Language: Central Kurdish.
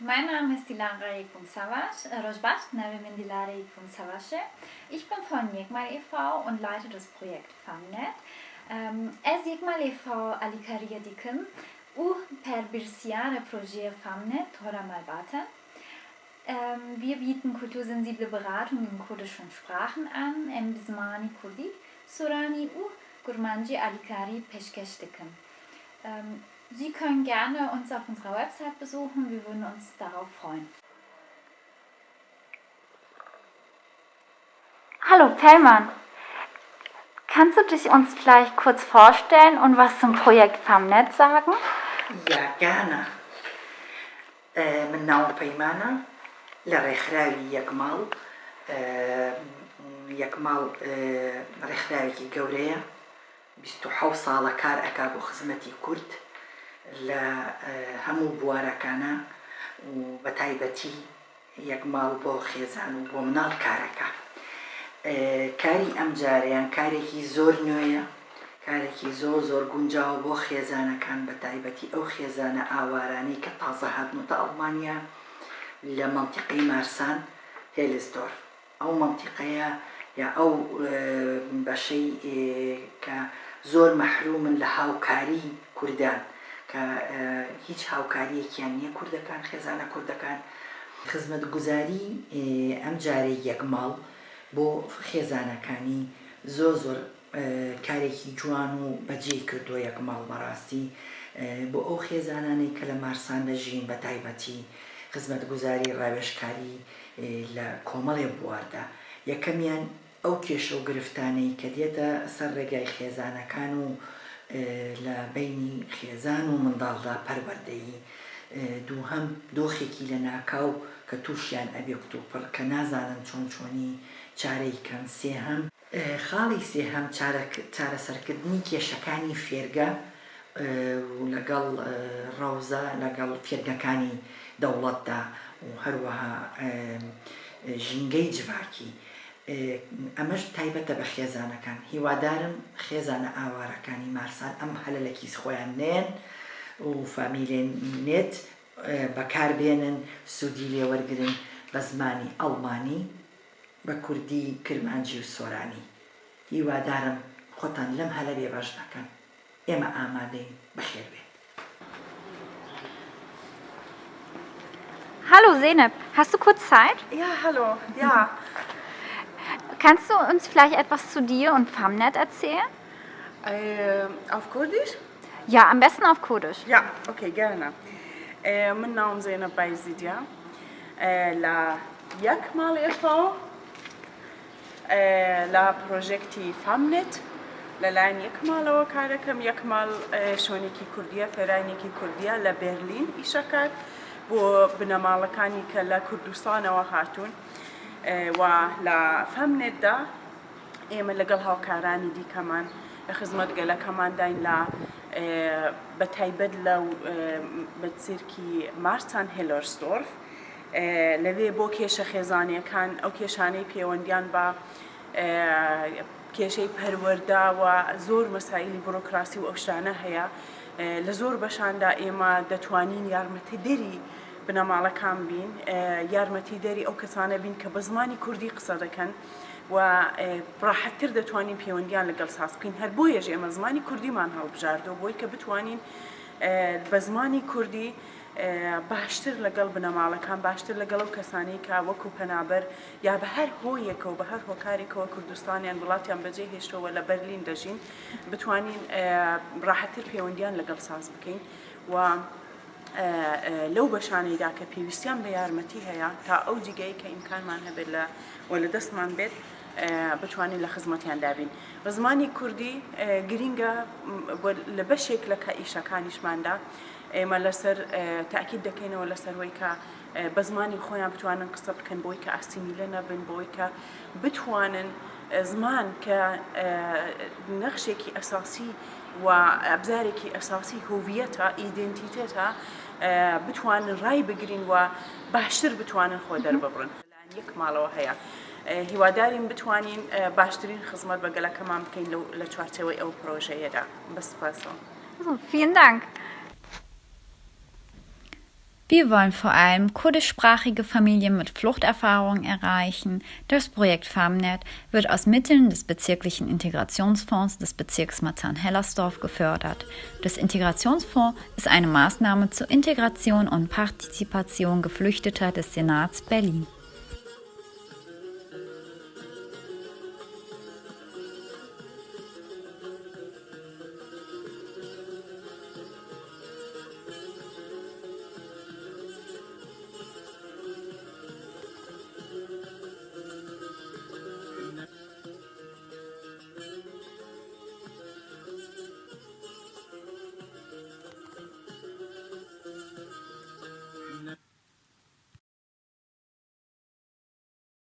Mein Name ist Dilara Yekun-Savaş, Rojbaş, Navimin Dilara Yekun-Savaş'ı. Ich bin von Yekmal e.V. und leite das Projekt FAMNet. Ez Yekmal e.V. alikariye dikim u per birsiyare projeye FAMNet Toramal baten. Wir bieten kultursensible Beratung in kurdischen Sprachen an, em Bismani Kurdi, Surani u Kurmanji Alikari peşkeş dikim. Sie können gerne uns auf unserer Website besuchen, wir würden uns darauf freuen. Hallo Pellmann, kannst du dich uns vielleicht kurz vorstellen und was zum Projekt FAMNet sagen? Ja, gerne. من ناو پەیمانە لە ڕێکخراوی یەکماڵ ڕێکخراوێکی گەورەیە 27 ساڵە کار ئەکا بۆ خزمەتی کورد لە هەموو بوارەکانە و بە تایبەتی یەکماڵ بۆ خێزان و بۆ مناڵ کارەکە. کاری ئەم جارەیان کارێکی زۆر نوێیە، کارێکی زۆر گونجاوە بۆ خێزانەکان، بە تایبەتی ئەو خێزانە ئاوارانەی کە تازە هاتنۆتە ئەڵمانیا لە مەنتیقەی مارسان هێلزدۆر. ئەو مەنتیقەیە یا ئەو بەشەی کە زۆر مەحرومن لە هاوکاری کوردان کە هیچ هاوکاریەکیان نییە کوردەکان، خێزانە کوردەکان. خزمەتگوزاری ئەم جارەی یەکماڵ بۆ خێزانەکانی زۆر کارێکی جوان و بەجێ کردووە یەکماڵ بەڕاستی بۆ ئەو خێزانانەی کە لە مارسان دەژین، بە تایبەتی خزمەتگوزاری ڕاوێژکاری لە کۆمەڵێ بواردا. یەکەمیان ئەو کێشە و گرفتانەی کە دێتە سەر ڕێگای خێزانەکان و لە بینی خێزان و منداڵدا پەروەردەیی. دووهەم دۆخێکی لە ناکاو کە تووشیان ئەبێ کتوپڕ کە نازانن چۆنی چارەی کەن. سێهەم خاڵی سێهەم چارەسەرکردنی کێشەکانی فێرگە و لەگەڵ ڕەوزە لەگەڵ فێرگەکانی دەوڵەتدا و هەروەها ژینگەی جڤاکی. ئەمەش تایبەتە بە خێزانەکان. هیوادارم خێزانە ئاوارەکانی مارسان ئەم هەلەلەکی خۆیان نێن و فامیلێن نێت بەکاربێنن، سوودی لێوەرگرن بە زمانی ئەڵمانی، بە کوردی، کرمانجی و سۆرانی. هیوادارم خۆتان لەم هەلە بێبەش دەکەن. ئێمە ئامادەین. بەخێر بێت. Hallo Zeynep, hast du kurz Zeit? Ja, hallo, ja. Kannst du uns vielleicht etwas zu dir und FAMNet erzählen? Auf Kurdisch? Ja, am besten auf Kurdisch. Ja, okay, gerne. من نام زینب بایزیدیا لا یکمال e.V. لا پروژکتی فامنت لەلایەن یەکماڵەوە کارەکەم. یەکماڵ شوێنێکی کوردیە، فێرانێکی کوردیە لە بێرلین ئیشەکات بۆ بنەماڵەکانی کە لە کوردستانەوە هاتوون و لە فامنتدا ئێمە لەگەڵ هاوکارانی دیکەمان لە خزمەتگەلەکەمان داین لە بەتایبەت لەو بەچێرکی مارسان هێلۆرسدۆرف لەوێ بۆ کێشە خێزانیەکان ئەو کێشانەی پەیوەندیان بە کێشەی پەروەردە و زۆر مەسائلی بڕۆکراسی و ئەو شتانە هەیە. لە زۆر بەشاندا ئێمە دەتوانین یارمەتیدەری بنەماڵەکان بین، یارمەتیدەری ئەو کەسانە بین کە بە زمانی کوردی قسە دەکەن و ڕاحەتتر دەتوانین پەیوەندیان لەگەڵ ساز بکەین. هەر بۆیەش ئێمە زمانی کوردیمان هەڵبژاردەوە بۆی کە بتوانین بە زمانی کوردی باشتر لەگەڵ بنەماڵەکان، باشتر لەگەڵ ئەو کەسانەی کە وەکو پەنابەر یا بە هەر هۆیەکەوە بە هەر هۆکارێکەوە کوردستانیان وڵاتیان بەجێ هێشتەوە لە بەرلین دەژین بتوانین ڕاحەتتر پەیوەندیان لەگەڵ ساز بکەین و لەو بەشانەیدا کە پێویستیان بە یارمەتی هەیە تا ئەو جگەی کە ئیمکانمان هەبێت لە دەستمان بێت بتوانین لە خزمەتیان دابین. بە زمانی کوردی گرینگە لە بەشێک لە ئیشەکانیشماندا ئێمە لەسەر تاکید دەکەینەوە لەسەرەوەی کە بە زمانی خۆیان بتوانن قسە بکەن بۆی کە ئاسیمیلە نەبن، بۆی کە بتوانن زمان کە نەخشێکی ئەساسی و ئەبزارێکی ئەساسی هویەتە، ئیدنتیتێتە، بتوانن ڕای بگرین و باشتر بتوانن خۆ دەرببڕن. یەک ماڵەوە هەیە. هیوادارین بتوانین باشترین خزمەت بە گەلەکەمان بکەین لە چوارچەوەی ئەو پرۆژەیەدا. بەسپاسەوە. Vielen Dank. Wir wollen vor allem kurdischsprachige Familien mit Fluchterfahrungen erreichen. Das Projekt FamNet wird aus Mitteln des bezirklichen Integrationsfonds des Bezirks Marzahn-Hellersdorf gefördert. Das Integrationsfonds ist eine Maßnahme zur Integration und Partizipation Geflüchteter des Senats Berlin.